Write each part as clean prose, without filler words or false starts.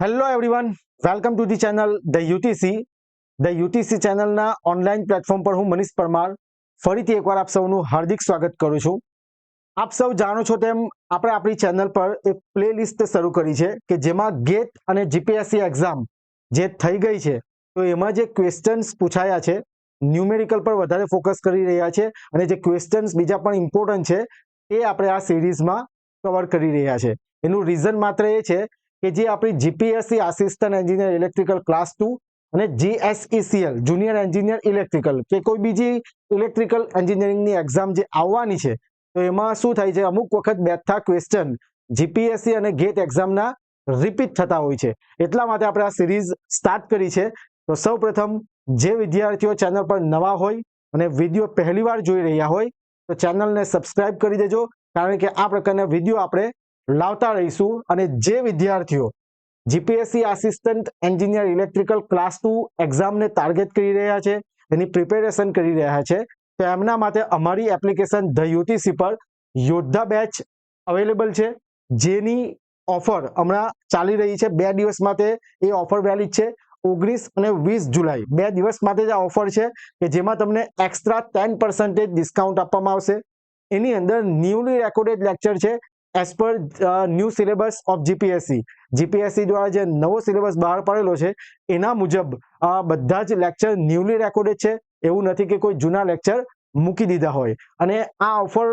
Hello everyone, welcome to the channel the UTC. The UTC ચેનલના online platform પર હું મનીષ પરમાર ફરીથી એકવાર આપ સૌનું હાર્દિક સ્વાગત કરું છું. આપ સૌ જાણો છો તેમ આપણે આપણી ચેનલ પર એક પ્લેલિસ્ટ શરૂ કરી છે કે જેમાં ગેટ અને જીપીએસસી એક્ઝામ જે થઈ ગઈ છે તો એમાં જે ક્વેશ્ચન્સ પૂછાયા છે, ન્યુમેરિકલ પર વધારે ફોકસ કરી રહ્યા છે અને જે ક્વેશ્ચન્સ બીજા પણ ઇમ્પોર્ટન્ટ છે એ આપણે આ સિરીઝમાં કવર કરી રહ્યા છે. એનું રીઝન માત્ર એ છે કે જે આપણી GPSC assistant engineer electrical class 2 અને જીએસઈસીએલ જુનિયર એન્જિનિયર ઇલેક્ટ્રિકલ કે કોઈ બીજી ઇલેક્ટ્રિકલ એન્જિનિયરિંગની એક્ઝામ જે આવવાની છે તો એમાં શું થાય છે, અમુક વખત બેઠા ક્વેશ્ચન જીપીએસસી અને ગેટ એક્ઝામના રિપીટ થતા હોય છે. એટલા માટે આપણે આ સિરીઝ સ્ટાર્ટ કરી છે. તો સૌ પ્રથમ જે વિદ્યાર્થીઓ ચેનલ પર નવા હોય અને વિડીયો પહેલીવાર જોઈ રહ્યા હોય તો ચેનલને સબસ્ક્રાઇબ કરી દેજો, કારણ કે આ પ્રકારના વિડીયો આપણે લાવતા રહીશું. અને જે વિદ્યાર્થીઓ GPSC assistant engineer electrical class 2 એક્ઝામને ટાર્ગેટ કરી રહ્યા છે, એની પ્રિપેરેશન કરી રહ્યા છે, તો એમના માટે અમારી એપ્લિકેશન ધ યુટીસી પર યોદ્ધા બેચ અવેલેબલ છે, જેની ઓફર હમણાં ચાલી રહી છે. 2 દિવસ માટે એ ઓફર વેલિડ છે. 19 અને 20 જુલાઈ 2 દિવસ માટે જ આ ઓફર છે કે જેમાં તમને એક્સ્ટ્રા 10% ડિસ્કાઉન્ટ આપવામાં આવશે. એની અંદર ન્યૂલી રેકોર્ડેડ લેક્ચર છે as per new syllabus of GPSC દ્વારા જે નવો સિલેબસ બહાર પાડેલો છે એના મુજબ બધા જ લેક્ચર ન્યૂલી રેકોર્ડેડ છે. એવું નથી કે કોઈ જૂના લેક્ચર મૂકી દીધા હોય. અને આ ઓફર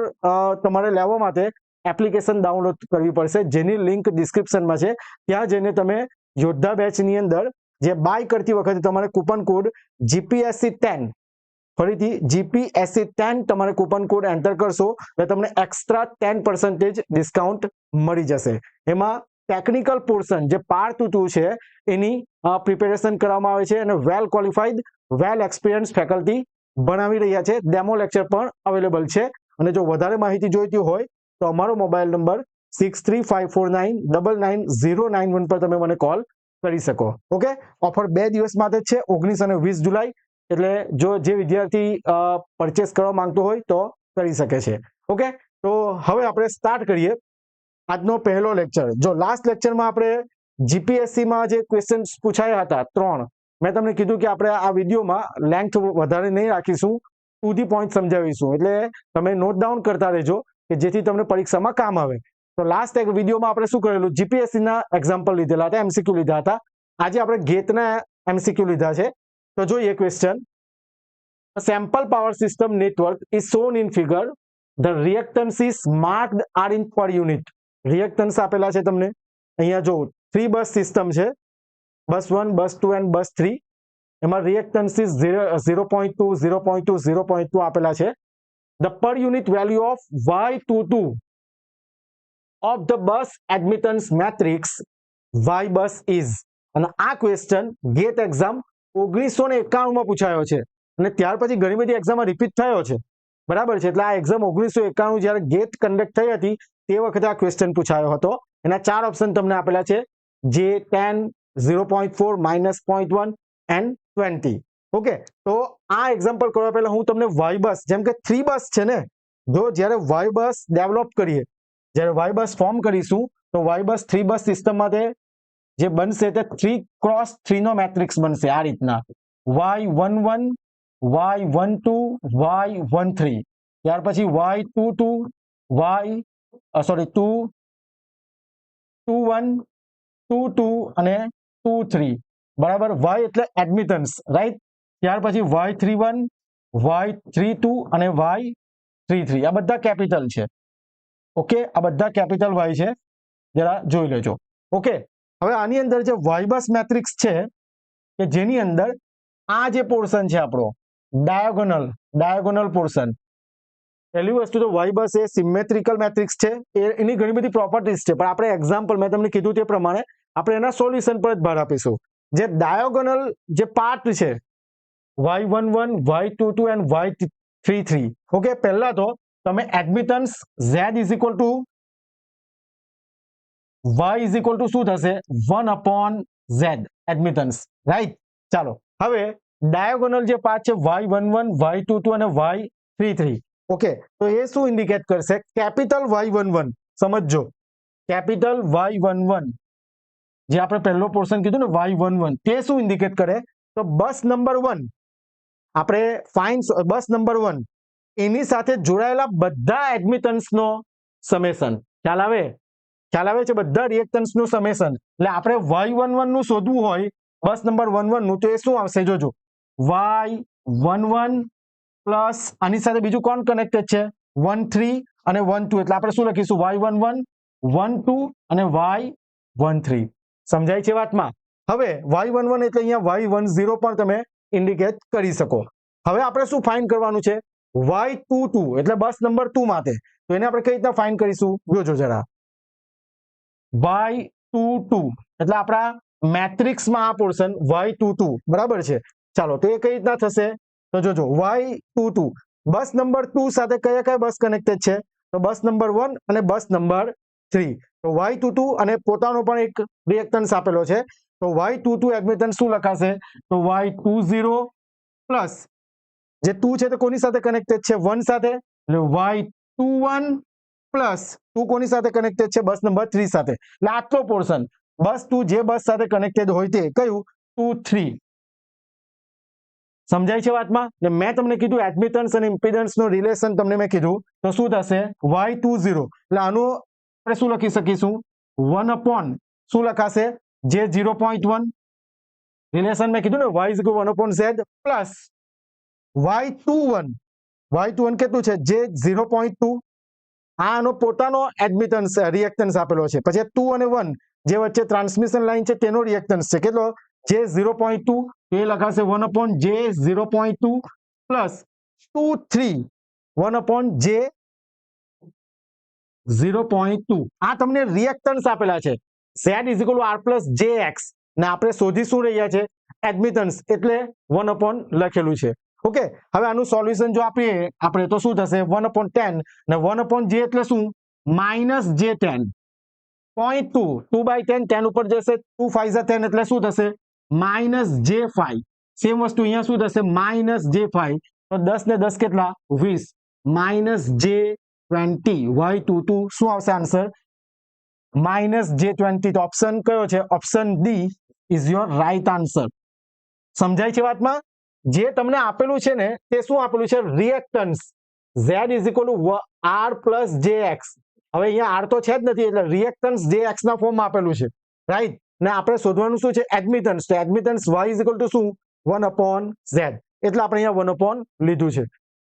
તમારે લેવા માટે એપ્લિકેશન ડાઉનલોડ કરવી પડશે, જેની લિંક ડિસ્ક્રિપ્શનમાં છે. ત્યાં જઈને તમે યોદ્ધા બેચની અંદર જે બાય કરતી વખતે તમારે કૂપન કોડ જીપીએસસી 10, ફરીથી જીપીએસસી 10 તમારે કૂપન કોડ એન્ટર કરશો એટલે તમને એક્સ્ટ્રા 10% ડિસ્કાઉન્ટ મળી જશે. એમાં ટેકનિકલ પોર્શન જે પાર્ટ 2 છે એની પ્રિપેરેશન કરવામાં આવે છે અને વેલ ક્વોલિફાઈડ, વેલ એક્સપિરિયન્સ ફેકલ્ટી ભણાવી રહ્યા છે. ડેમો લેક્ચર પણ અવેલેબલ છે. અને જો વધારે માહિતી જોઈતી હોય તો અમારો મોબાઈલ નંબર 6354999091 પર તમે મને કોલ કરી શકો. ઓકે, ઓફર 2 દિવસ માટે જ છે, 19 અને 20 જુલાઈ. એટલે જો જે વિદ્યાર્થી પરચેસ કરવા માંગતો હોય તો કરી શકે છે. ઓકે, તો હવે આપણે સ્ટાર્ટ કરીએ આજનો પહેલો લેક્ચર. જો લાસ્ટ લેક્ચરમાં આપણે જીપીએસસીમાં જે ક્વેશ્ચન્સ પૂછાયા હતા 3, મેં તમને કીધું કે આપણે આ વિડીયોમાં લેન્થ વધારે નહીં રાખીશું, ટુ ધી પોઈન્ટ સમજાવીશું. એટલે તમે નોટ ડાઉન કરતા રહેજો કે જેથી તમને પરીક્ષામાં કામ આવે. તો લાસ્ટ એક વિડીયોમાં આપણે શું કરેલું, જીપીએસસીના એક્ઝામ્પલ લીધેલા હતા, એમસીક્યુ લીધા હતા. આજે આપણે ગેટના એમસીક્યુ લીધા છે. તો જોઈએ question. Sample power system network is shown in figure. The reactance is marked are in પર યુનિટ. રિએક્ટન્સ આપેલા છે તમને અહીંયા. જો 3 બસ સિસ્ટમ છે, બસ 1, બસ 2 એન્ડ બસ 3. એમાં રિએક્ટન્સ ઇઝ 0.2, 0.2, 0.2 આપેલા છે. ધ પર unit value of Y22 of the bus admittance matrix Y bus is. અને આ ક્વેશ્ચન ગેટ એક્ઝામ 1991 માં પૂછાયો છે અને ત્યાર પછી ઘણી બધી એક્ઝામમાં રિપીટ થયો છે. બરાબર છે. એટલે આ એક્ઝામ 1991 જ્યારે ગેટ કન્ડક્ટ થઈ હતી તે વખતે આ ક્વેશ્ચન પૂછાયો હતો. એના 4 ઓપ્શન તમને આપેલા છે, J10, 0.4, -0.1 એન્ડ 20. ઓકે, તો આ એક્ઝામ્પલ કરવા પહેલા હું તમને Y બસ, જેમ કે 3 બસ છે ને, જો જ્યારે Y બસ ડેવલપ કરીએ, જ્યારે Y બસ ફોર્મ કરીશું તો Y બસ 3 બસ સિસ્ટમ માટે જે બનશે તે 3x3 નો મેટ્રિક્સ બનશે આ રીતના. Y11, Y12, Y13, ત્યાર પછી Y22, Y21, 22 અને 23. બરાબર. Y એટલે એડમિટન્સ, રાઈટ. ત્યાર પછી Y31, Y32 અને Y33. આ બધા કેપિટલ છે. ઓકે, આ બધા કેપિટલ Y છે, જરા જોઈ લેજો. ઓકે, હવે આની અંદર જે Y બસ મેટ્રિક્સ છે કે જેની અંદર આ જે પોર્શન છે આપણો ડાયાગોનલ પોર્શન. પહેલી વસ્તુ તો Y બસ એ સિમેટ્રિકલ મેટ્રિક્સ છે, એની ઘણી બધી પ્રોપર્ટીઝ છે, પણ આપણે એક્ઝામ્પલ મેં તમને કીધું તે પ્રમાણે આપણે એના સોલ્યુશન પર જ ભાર આપીશું. જે ડાયાગોનલ જે પાર્ટ છે Y11, Y22 and Y33. Okay, પહેલા તો તમે admittance Z is equal two Y is equal two શું થશે, 1/Z એડમિટન્સ, રાઈટ. ચાલો, હવે ડાયાગોનલ જે પાર્ટ છે Y11, Y22 અને Y33. ઓકે, તો એ શું ઇન્ડિકેટ કરશે, કેપિટલ Y11. સમજો, કેપિટલ Y11 જે આપણે પહેલો પોર્શન કીધું ને y11 તે શું ઇન્ડિકેટ કરે તો બસ નંબર 1 આપણે ફાઇન્ડ બસ નંબર 1 એની સાથે જોડાયેલા બધા એડમિટન્સનો સમેશન ખ્યાલ આવે છે બધા રિએક્ટન્સનું સમેશન એટલે આપણે y11 નું શોધવું હોય બસ નંબર 11 નું તો એ શું આવશે જોજો y11 પ્લસ આની સાથે બીજું કોણ કનેક્ટેડ છે 13 અને 12 એટલે આપણે શું લખીશું y11 12 અને y13 સમજાય છે વાતમાં હવે y11 એટલે અહીંયા y10 પણ તમે ઇન્ડિકેટ કરી શકો હવે આપણે શું ફાઇન્ડ કરવાનું છે y22 એટલે બસ નંબર 2 માટે તો એને આપણે કઈ રીતના ફાઇન્ડ કરીશું જોજો જરા y22 એટલે આપણા મેટ્રિક્સમાં આ પોર્શન y22 બરાબર છે ચાલો તો એ કઈ રીતના થશે તો જોજો y22 બસ નંબર 2 સાથે કયા કયા બસ કનેક્ટેડ છે તો બસ નંબર 1 અને બસ નંબર 3 તો y22 અને પોતાનો પણ એક રિએક્ટન્સ આપેલો છે તો y22 એડમિટન્સ શું લખાશે તો y20 પ્લસ જે 2 છે તો કોની સાથે કનેક્ટેડ છે 1 સાથે એટલે y21 પ્લસ 2 કોની સાથે કનેક્ટેડ છે બસ નંબર 3 સાથે એટલે આટલો પોર્શન બસ 2 જે બસ સાથે કનેક્ટેડ હોય તે કયું 2 3 સમજાય છે વાતમાં ને મેં તમને કીધું એડમિટન્સ અને ઇમ્પિડન્સ નો રિલેશન તમને મેં કીધું તો શું થશે y20 એટલે આનું આપણે શું લખી શકીશું 1 upon શું લખાશે જે 0.1 રિલેશન મેં કીધું ને y is equal 1 upon z plus y21 કેટલું છે જે 0.2 આનો પોતાનો એડમિટન્સ રિએક્ટન્સ આપેલો છે પછી 2 અને 1 જે વચ્ચે ટ્રાન્સમિશન લાઈન છે તેનો રિએક્ટન્સ છે કેટલો જે 0.2 એ લખાશે 1 upon j 0.2 plus 2 3 1 upon j 0.2 આ તમને રિએક્ટન્સ આપેલા છે z is equal to r plus jx ને આપણે શોધી શું રહ્યા છે એડમિટન્સ એટલે 1 upon લખેલું છે ઓકે હવે આનું સોલ્યુશન જો આપીએ આપણે તો શું થશે 1 upon 10 ને 1 upon j એટલે શું -j10 0.2 2 by 10 10 ઉપર જશે 2 5 10 એટલે શું થશે -j5 સેમ વસ્તુ અહીંયા શું થશે -j5 તો 10 ને 10 કેટલા 20 -j20 y22 શું આવશે આન્સર -j20 તો ઓપ્શન કયો છે option D is your right answer સમજાય છે વાતમાં જે તમને આપેલું છે ને તે શું આપેલું છે reactance z is equal to r plus jx હવે અહીંયા r તો છે જ નથી એટલે રિએક્ટન્સ jx ના ફોર્મમાં આપેલું છે રાઈટ ને આપણે શોધવાનું શું છે એડમિટન્સ તો admittance y is equal to શું 1 upon z એટલે આપણે અહીંયા 1 upon લીધું છે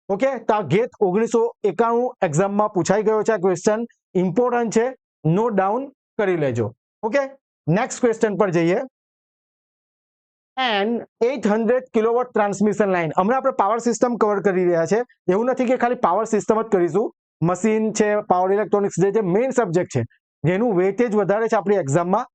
ઓકે તો ગેટ 1991 એક્ઝામમાં પૂછાઈ ગયો છે આ ક્વેશ્ચન ઇમ્પોર્ટન્ટ છે નોટ ડાઉન કરી લેજો ઓકે નેક્સ્ટ ક્વેશ્ચન પર જઈએ એન્ડ 800 કિલોવોટ ટ્રાન્સમિશન લાઇન હમણાં આપણે પાવર સિસ્ટમ કવર કરી રહ્યા છે એવું નથી કે ખાલી પાવર સિસ્ટમ જ કરીશું મશીન છે પાવર ઇલેક્ટ્રોનિક્સ જે મેઇન સબ્જેક્ટ છે જેનું વેટેજ વધારે છે આપણી એક્ઝામમાં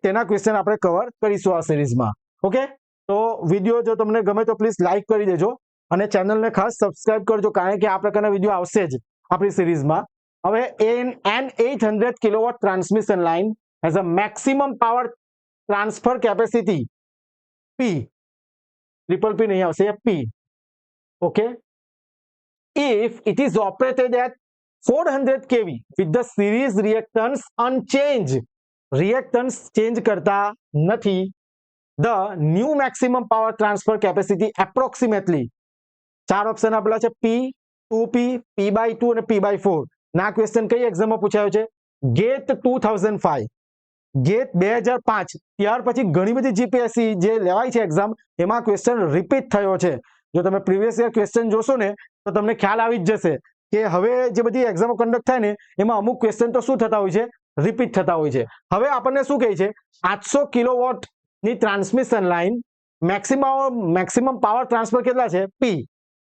તેના ક્વેશ્ચન આપણે કવર કરીશું આ સિરીઝમાં ઓકે તો વિડીયો જો તમને ગમે તો પ્લીઝ લાઈક કરી દેજો અને ચેનલને ખાસ સબસ્ક્રાઇબ કરજો કારણ કે આ પ્રકારના વિડીયો આવશે જ આપણી સિરીઝમાં હવે an 800 kilovolt transmission line has a maximum power transfer capacity P triple P नहीं आवश्यक P okay if it is operated at 400 kV with the series reactance unchanged reactance change करता नहीं the new maximum power transfer capacity approximately चार option આપેલા છે P 2P P/2 અને P/4 ના question કઈ એક્ઝામમાં પૂછાયો છે ગેટ 2005 ગેટ 2005 ત્યાર પછી ઘણી બધી જીપીએસસી જે લેવાય છે એક્ઝામ એમાં ક્વેશ્ચન રિપીટ થયો છે જો તમે પ્રીવિયસ યર ક્વેશ્ચન જોશો ને તો તમને ખ્યાલ આવી જ જશે કે હવે જે બધી એક્ઝામો કન્ડક્ટ થાય ને એમાં અમુક ક્વેશ્ચન તો શું થતા હોય છે રિપીટ થતા હોય છે હવે આપણને શું કહે છે 800 કિલોવોટ ની transmission line maximum power transfer કેટલા છે P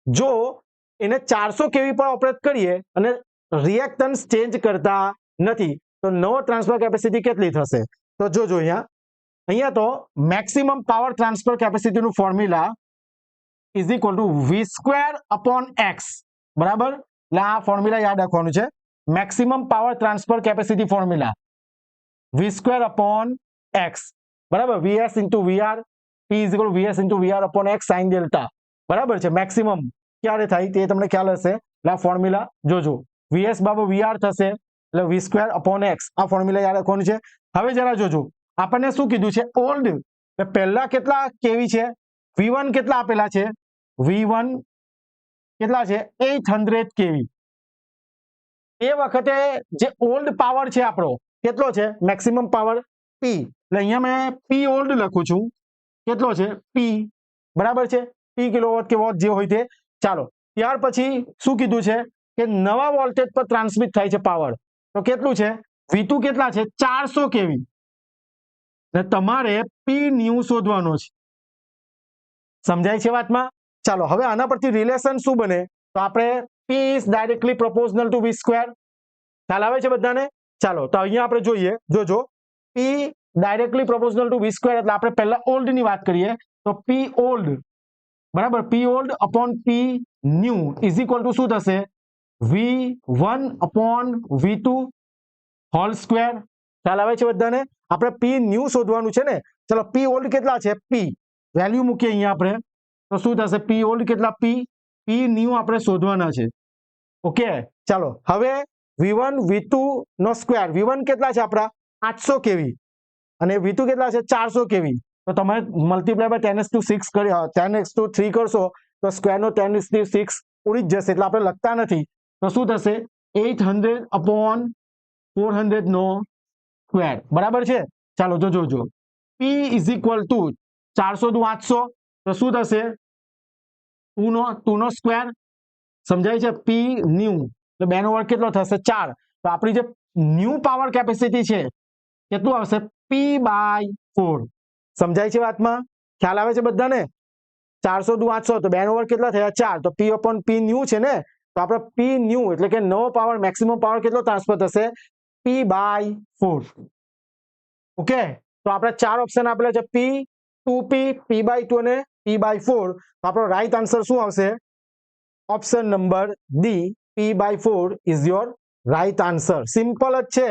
જો એને 400 કેવી પર ઓપરેટ કરીએ અને રિએક્ટન્સ ચેન્જ કરતા નથી તો નવો ટ્રાન્સફર કેપેસિટી કેટલી થશે તો જોજો અહીંયા તો મેક્સિમમ પાવર ટ્રાન્સફર કેપેસિટીનું formula is equal to v² upon x બરાબર એટલે આ ફોર્મ્યુલા યાદ રાખવાનું છે maximum power transfer capacity formula v² upon x બરાબર vs into vr p is equal to vs into vr upon x sin delta બરાબર છે મેક્સિમમ ક્યારે થાય તે તમને ખ્યાલ હશે એટલે આ ફોર્મ્યુલા જોજો vs બાબો vr થશે એટલે v² upon x આ ફોર્મ્યુલા યાદ રાખવાનું છે હવે જરા જોજો આપણને શું કીધું છે ઓલ્ડ, પહેલા કેટલા કેવી છે V1 કેટલા આપેલા છે V1 કેટલા છે 800 કેવી. એ વખતે જે ઓલ્ડ પાવર છે આપણો કેટલો છે મેક્સિમમ પાવર P, એટલે અહીંયા મેં P ઓલ્ડ લખું છું કેટલો છે P, બરાબર છે P કિલોવોટ કે વોટ જે હોય તે. ચાલો ત્યાર પછી શું કીધું છે કે નવા વોલ્ટેજ પર ટ્રાન્સમિટ થાય છે પાવર, તો કેટલું છે V2 કેટલા છે 400 કેવી, ને તમારે P ન્યુ શોધવાનો છે. સમજાય છે વાતમાં? ચાલો હવે આના પરથી રિલેશન શું બને, તો આપણે P is directly proportional two V square. ખ્યાલ આવે છે બધાને? ચાલો તો અહીંયા આપણે જોઈએ, જોજો P directly proportional two V square એટલે આપણે પહેલા ઓલ્ડ ની વાત કરીએ તો P ઓલ્ડ બરાબર P old upon P new is equal two શું થશે V1 upon V2 whole square. ખ્યાલ આવે છે બધાને? આપણે P ન્યુ શોધવાનું છે ને. ચલો P ઓલ્ડ કેટલા છે P વેલ્યુ મૂકીએ અહીંયા આપણે, તો શું થશે P ઓલ્ડ કેટલા P ન્યુ આપણે શોધવાના છે. ઓકે ચાલો હવે V1 V2 નો સ્ક્વેર, V1 કેટલા છે આપણા 800 કેવી અને V2 કેટલા છે 400 કેવી, તો તમે મલ્ટીપ્લાય બાય 10⁶ કરી 10�3 કરશો તો સ્ક્વેર નો 10⁶ ઉડી જ જશે, એટલે આપણે લખતા નથી. તો શું થશે 800 અપોન 400 નો સ્ક્વેર, બરાબર છે. ચાલો જોજો P ઇઝ ઇક્વલ ટુ 400 દુ 800, તો શું થશે 2 નો સ્ક્વેર. સમજાય છે? P ન્યુ એટલે બેનો વર્ગ કેટલો થશે 4, તો આપણી જે ન્યુ પાવર કેપેસિટી છે કેટલું આવશે P/4. સમજાય છે વાતમાં? ખ્યાલ આવે છે બધાને? 400 દુ 800 તો બેનો વર્ગ કેટલા થયા 4, તો P અપોન P ન્યુ છે ને, તો આપણે P ન્યુ એટલે કે નવો પાવર મેક્સિમમ પાવર કેટલો ટ્રાન્સફર થશે P/4. ઓકે તો આપણે ચાર ઓપ્શન આપેલા છે P, 2P, P/2 અને P/4. તો આપણો રાઈટ આન્સર શું આવશે? Option number D P/4 is your right answer. Simple જ છે,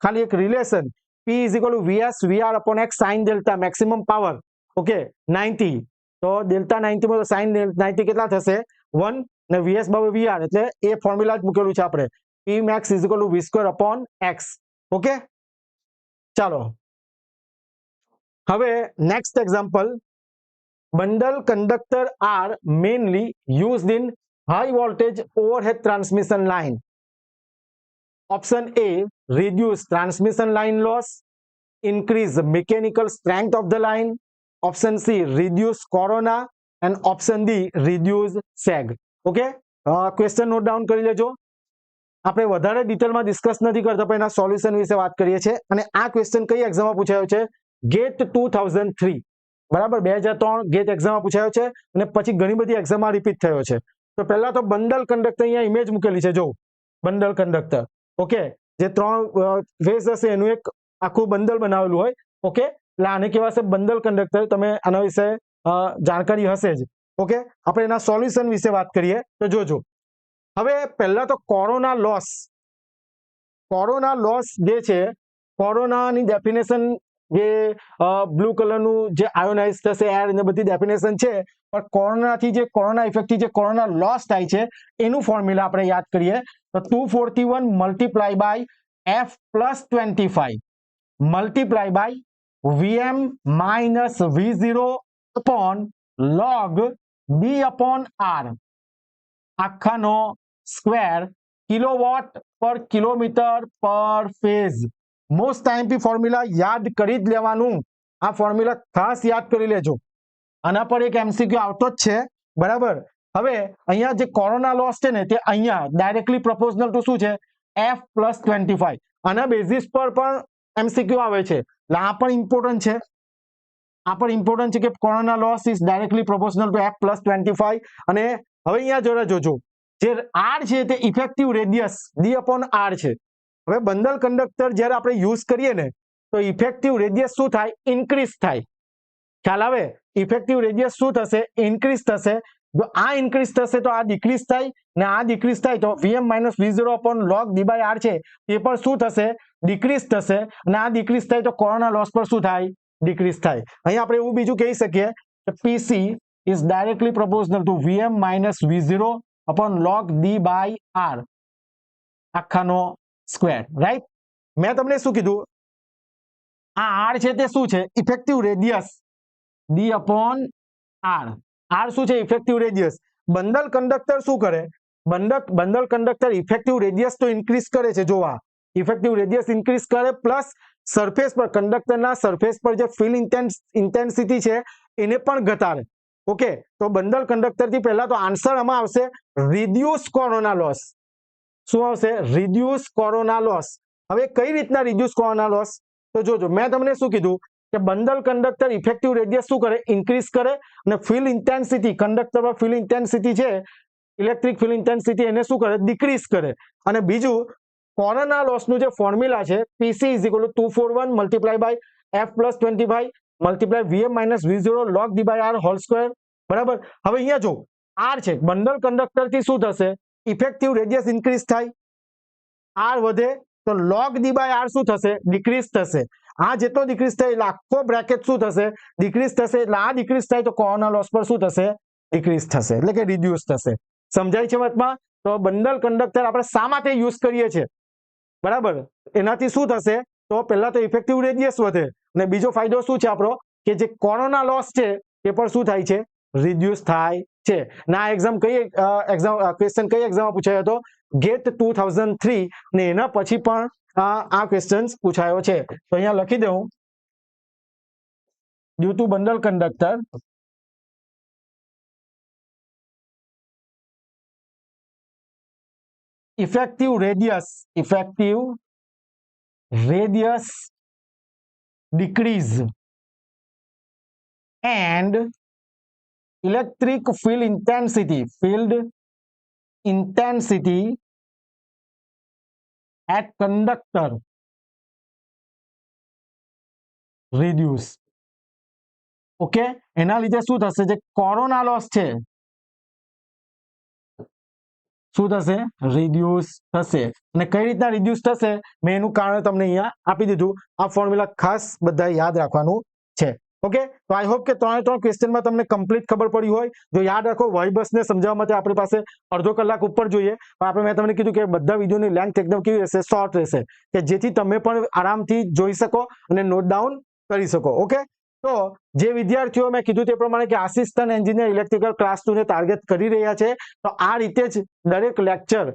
ખાલી એક relation P is equal to VS VR upon X sine delta maximum power. Okay 90, તો ડેલ્ટા 90 માં તો સાઇન 90 કેટલા થશે 1 ને VS બાય VR એટલે એ ફોર્મ્યુલા જ મૂકેલું છે આપણે P max is equal two V square upon X. Okay ચાલો હવે next example. bundle conductor are mainly used in high voltage overhead transmission line. Option A, reduce transmission line loss, increase the mechanical strength of the line. Option C, reduce corona, and option D, reduce sag. Okay, question note down કરી લેજો. આપણે વધારે ડિટેલમાં discuss નથી કરતા પણ એના solution વિશે વાત કરીએ છીએ. અને આ ક્વેશ્ચન કઈ એક્ઝામમાં પૂછાયો છે? ગેટ 2003, બરાબર 2003 ગેટ એક્ઝામમાં પૂછાયો છે અને પછી ઘણી બધી એક્ઝામમાં રિપીટ થયો છે. તો પહેલા તો બંડલ કંડક્ટર અહીંયા ઇમેજ મૂકેલી છે, જો બંડલ કંડક્ટર. ઓકે જે 3 ફેઝ હશે એનું એક આખું બંડલ બનાવેલું હોય. ઓકે એટલે આને કહેવાશે બંડલ કંડક્ટર. તમે આના વિશે જાણકારી હશે જ. ઓકે આપણે એના સોલ્યુશન વિશે વાત કરીએ તો જોજો. હવે પહેલા તો કોરોના લોસ જે છે, કોરોનાની ડેફિનેશન જે બ્લુ કલરનું જે આયોનાઇઝ થશે એર ને બધી ડેફિનેશન છે, પણ કોરોનાથી જે કોરોના ઇફેક્ટથી જે કોરોના લોસ થાય છે એનું ફોર્મ્યુલા આપણે યાદ કરીએ તો 241 multiply by F+25 multiply by VM minus V0 upon log D upon R આખાનો square kilowatt per kilometre per phase. Most ટાઈમથી ફોર્મ્યુલા યાદ કરી જ લેવાનું. આ ફોર્મ્યુલા ખાસ યાદ કરી લેજો. આના પર એક MCQ આવતો જ છે, બરાબર. હવે અહીંયા જે કોરોના લોસ છે ને તે અહીંયા ડાયરેક્ટલી પ્રોપોર્શનલ ટુ શું છે F+25. આના બેઝિસ પર પણ MCQ આવે છે, એટલે આ પણ ઇમ્પોર્ટન્ટ છે. આ પણ ઇમ્પોર્ટન્ટ છે કે corona loss is directly proportional two F+25. અને હવે અહીંયા જોજો જે R છે તે effective radius D upon R છે. હવે બંડલ કંડક્ટર જ્યારે આપણે યુઝ કરીએ ને તો ઇફેક્ટિવ રેડિયસ શું થાય? ઇન્ક્રીઝ થાય. ખ્યાલ આવે? ઇફેક્ટિવ રેડિયસ શું થશે? ઇન્ક્રીઝ થશે. જો આ ઇન્ક્રીઝ થશે તો આ ડિક્રીઝ થાય, ને આ ડિક્રીઝ થાય તો VM minus V0 upon log D/R છે તે પણ શું થશે? ડિક્રીઝ થશે. અને આ ડિક્રીઝ થાય તો કોરોના લોસ પર શું થાય? ડિક્રીઝ થાય. અહીંયા આપણે એવું બીજું કહી શકીએ કે PC is directly proportional to VM minus V0 upon log D/R આખાનો સ્ક્વેર. રાઈટ? મેં તમને શું કીધું? આ આર છે તે શું છે? Effective radius D upon R. R શું છે? Effective radius. બંડલ કંડક્ટર શું કરે? બંડલ કંડક્ટર ઇફેક્ટિવ રેડિયસ તો ઇન્ક્રીઝ કરે છે. જોવા ઇફેક્ટિવ રેડિયસ ઇન્ક્રીઝ કરે પ્લસ સરફેસ પર કંડક્ટરના સરફેસ પર જે ફિલ ઇન્ટેન્સિટી છે એને પણ ઘટાડે. ઓકે, તો બંડલ કંડક્ટર થી પહેલા તો આન્સર આમાં આવશે રિડ્યુસ કોરોના લોસ. શું આવશે? Reduce corona loss. હવે કઈ રીતના રિડ્યુસ કોરોના લોસ? તો જોજો, મેં તમને શું કીધું કે બંડલ કંડક્ટર ઇફેક્ટિવ રેડિયસ શું કરે? ઇન્ક્રીઝ કરે. અને ફિલ ઇન્ટેન્સિટી, કંડક્ટર પર ફિલ ઇન્ટેન્સિટી છે, ઇલેક્ટ્રિક ફિલ ઇન્ટેન્સિટી, એને શું કરે? ડિક્રીઝ કરે. અને બીજું, કોરોના લોસનું જે ફોર્મ્યુલા છે PC is equal to 241 multiply by F plus 25 multiply VM minus વી0 log D by R whole square. બરાબર. હવે અહીંયા જો આર છે, બંડલ કંડક્ટર થી શું થશે? ઇફેક્ટિવ રેડિયસ ઇન્ક્રીઝ થાય, આર વધે તો લોગ ડી બાય આર શું થશે? ડિક્રીઝ થશે. આ જેટલો ડિક્રીઝ થાય એટલે આખો બ્રેકેટ શું થશે? ડિક્રીઝ થશે. એટલે આ ડિક્રીઝ થાય તો કોરોના લોસ પર શું થશે? ડિક્રીઝ થશે, એટલે કે રિડ્યુસ થશે. સમજાય છે વાતમાં? તો બંડલ કંડક્ટર આપણે શા માટે યુઝ કરીએ છીએ? બરાબર. એનાથી શું થશે? તો પહેલા તો ઇફેક્ટિવ રેડિયસ વધે, અને બીજો ફાયદો શું છે આપણો? કે જે કોરોના લોસ છે એ પણ શું થાય છે? રિડ્યુસ થાય છે. ના એક્ઝામ ક્વેશ્ચન કઈ એક્ઝામમાં પૂછાયો હતો? ગેટ 2003, ને એના પછી પણ આ ક્વેશ્ચન પૂછાયો છે. તો અહીંયા લખી દઉં, due to bundle conductor effective radius decrease and electric field intensity at conductor reduce. Okay, એના લીધે શું થશે? જે કોરોના લોસ છે શું થશે? રિડ્યુસ થશે. અને કઈ રીતના રિડ્યુસ થશે મેં એનું કારણ તમને અહીંયા આપી દીધું. આ ફોર્મ્યુલા ખાસ બધા યાદ રાખવાનું છે. ઓકે, તો આઈ હોપ કે ત્રણે ત્રણ ક્વેશ્ચનમાં તમને કમ્પ્લીટ ખબર પડી હોય. જો યાદ રાખો, વાય બસને સમજાવવા માટે આપણી પાસે અડધો કલાક ઉપર જોઈએ, પણ મેં તમને કીધું કે બધા વિડીયોની લેન્થ એકદમ કેવી રહેશે? શોર્ટ રહેશે, કે જેથી તમે પણ આરામથી જોઈ શકો અને નોટ ડાઉન કરી શકો. ઓકે, તો જે વિદ્યાર્થીઓ મેં કીધું તે પ્રમાણે કે આસિસ્ટન્ટ એન્જિનિયર ઇલેક્ટ્રિકલ ક્લાસ 2 ને ટાર્ગેટ કરી રહ્યા છે, તો આ રીતે જ દરેક લેક્ચર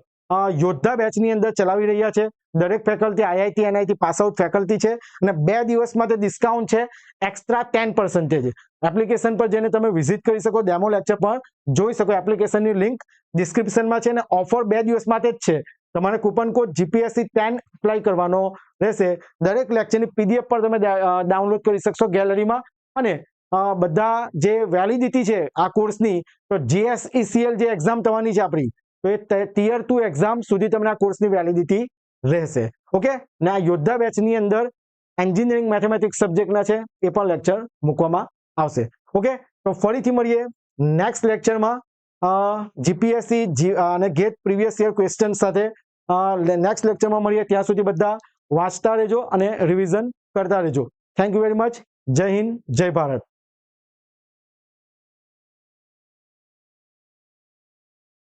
યોદ્ધા બેચની અંદર ચલાવી રહ્યા છે. દરેક faculty IIT NIT pass out faculty છે, અને 2 દિવસ માટે ડિસ્કાઉન્ટ છે એક્સ્ટ્રા 10%. એપ્લિકેશન પર જઈને તમે વિઝિટ કરી શકો, ડેમો લેક્ચર પણ જોઈ શકો. એપ્લિકેશનની લિંક ડિસ્ક્રિપ્શનમાં છે, અને ઓફર 2 દિવસ માટે જ છે. તમારે કૂપન કોડ જીપીએસસી 10 એપ્લાય કરવાનો રહેશે. દરેક લેક્ચરની પીડીએફ પર તમે ડાઉનલોડ કરી શકશો ગેલેરીમાં. અને બધા જે વેલિડિટી છે આ કોર્સની, તો જીએસઈસીએલ જે એક્ઝામ થવાની છે આપણી, તો એ ટિયર 2 એક્ઝામ સુધી તમને આ કોર્સની વેલિડિટી રહેશે. ઓકે, ને આ યોદ્ધા બેચની અંદર એન્જિનિયરિંગ મેથેમેટિક્સ સબ્જેક્ટના છે એ પણ લેક્ચર મૂકવામાં આવશે. ઓકે, તો ફરીથી મળીએ નેક્સ્ટ લેક્ચરમાં જીપીએસસી અને ગેટ પ્રીવિયસ યર ક્વેશ્ચન સાથે. નેક્સ્ટ લેક્ચરમાં મળીએ. ત્યાં સુધી બધા વાંચતા રહેજો અને રિવિઝન કરતા રહેજો. Thank you very much. જય હિન્દ, જય ભારત.